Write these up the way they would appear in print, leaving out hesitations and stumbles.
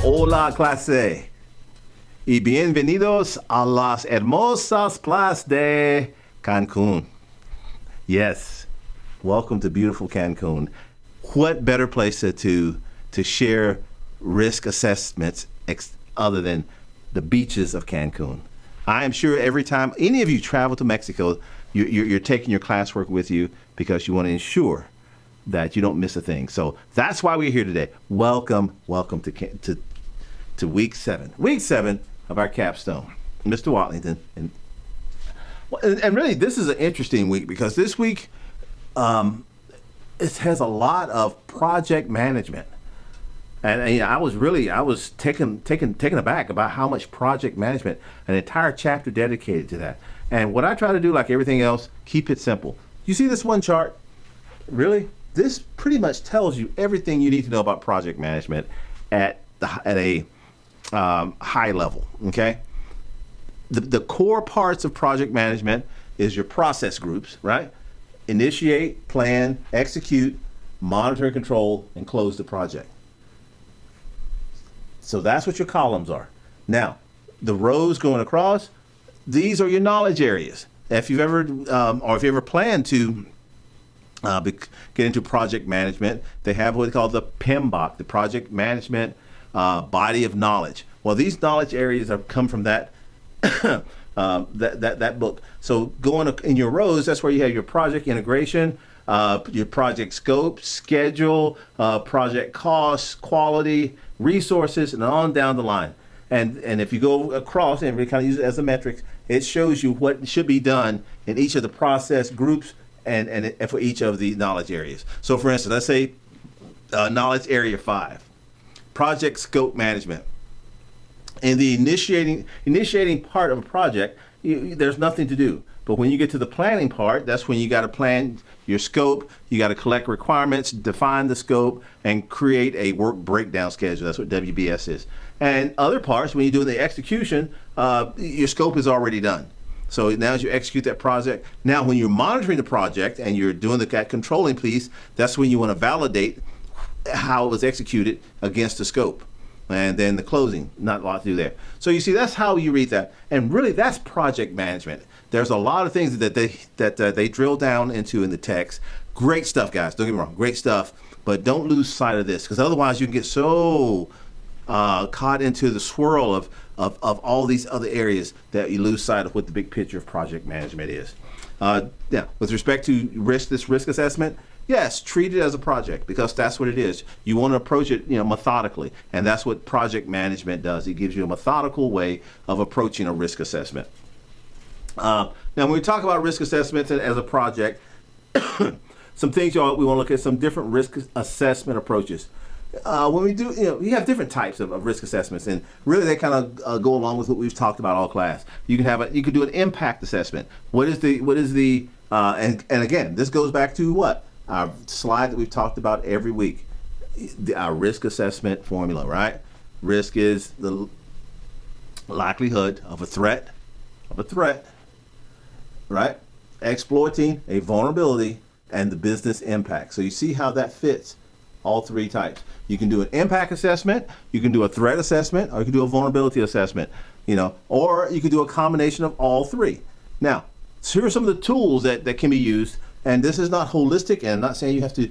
Hola clase y bienvenidos a las hermosas playas de Cancun. Yes, welcome to beautiful Cancun. What better place to share risk assessments other than the beaches of Cancun? I am sure every time any of you travel to Mexico, you're taking your classwork with you because you want to ensure that you don't miss a thing. So that's why we're here today. Welcome to week 7. Week 7 of our Capstone. Mr. Watlington. And really, this is an interesting week because this week it has a lot of project management. And I was taken aback about how much project management, an entire chapter dedicated to that. And what I try to do, like everything else, keep it simple. You see this one chart? Really? This pretty much tells you everything you need to know about project management at a high level, okay? The core parts of project management is your process groups, right? Initiate, plan, execute, monitor and control, and close the project. So that's what your columns are. Now, the rows going across, these are your knowledge areas. If you've ever planned to get into project management, they have what they call the PMBOK, the Project Management Body of Knowledge. Well, these knowledge areas come from that that book. So going in your rows, that's where you have your project integration, your project scope, schedule, project costs, quality, resources, and on down the line. And if you go across and we kind of use it as a metric, it shows you what should be done in each of the process groups and for each of the knowledge areas. So for instance, let's say knowledge area 5, project scope management. In the initiating part of a project, there's nothing to do. But when you get to the planning part, that's when you got to plan your scope, you got to collect requirements, define the scope, and create a work breakdown schedule. That's what WBS is. And other parts, when you do the execution, your scope is already done. So now as you execute that project, now when you're monitoring the project and you're doing that controlling piece, that's when you want to validate how it was executed against the scope. And then the closing, not a lot to do there. So you see, that's how you read that. And really, that's project management. There's a lot of things that they drill down into in the text. Great stuff, guys. Don't get me wrong, great stuff. But don't lose sight of this, because otherwise you can get so caught into the swirl of all these other areas that you lose sight of what the big picture of project management is. With respect to this risk assessment, yes, treat it as a project because that's what it is. You want to approach it, methodically, and that's what project management does. It gives you a methodical way of approaching a risk assessment. Now, when we talk about risk assessments as a project, some things we want to look at some different risk assessment approaches. When we do, you have different types of risk assessments, and really they kind of go along with what we've talked about all class. You can do an impact assessment. What is the and again, this goes back to what? Our slide that we've talked about every week, our risk assessment formula, right? Risk is the likelihood of a threat, right? Exploiting a vulnerability and the business impact. So you see how that fits all three types. You can do an impact assessment, you can do a threat assessment, or you can do a vulnerability assessment, or you can do a combination of all three. Now, so here are some of the tools that can be used. And this is not holistic, and I'm not saying you have to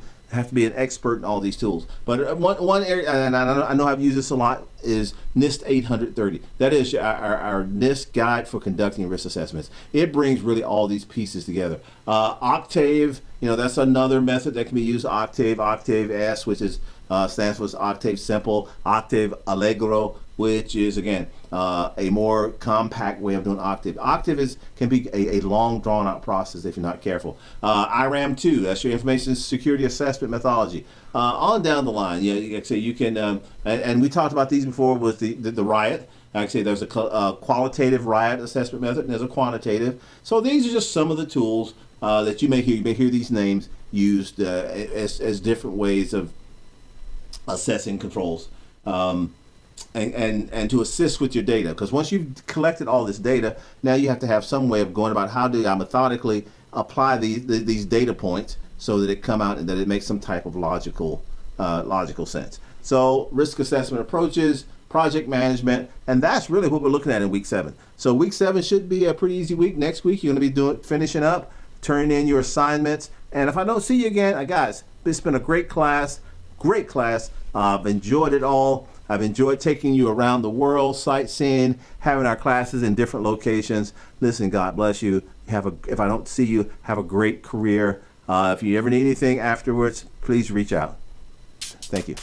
be an expert in all these tools. But one area, and I know I've used this a lot, is NIST 830. That is our NIST guide for conducting risk assessments. It brings really all these pieces together. Octave, that's another method that can be used. Octave S, which is stands for Octave Simple. Octave Allegro, which is again a more compact way of doing Octave. Octave can be a long, drawn-out process if you're not careful. IRAM 2, that's your Information Security Assessment Methodology. On down the line, like I say, you can, and we talked about these before with the RIOT. Like I say, there's a qualitative RIOT assessment method, and there's a quantitative. So these are just some of the tools that you may hear. You may hear these names used as different ways of assessing controls. And to assist with your data, because once you've collected all this data, now you have to have some way of going about how do I methodically apply these data points so that it come out and that it makes some type of logical sense. So risk assessment approaches, project management, and that's really what we're looking at in week 7. So week 7 should be a pretty easy week. Next week, you're going to be finishing up, turning in your assignments. And if I don't see you again, guys, it's been a great class. Great class. I've enjoyed it all. I've enjoyed taking you around the world, sightseeing, having our classes in different locations. Listen, God bless you. If I don't see you, have a great career. If you ever need anything afterwards, please reach out. Thank you.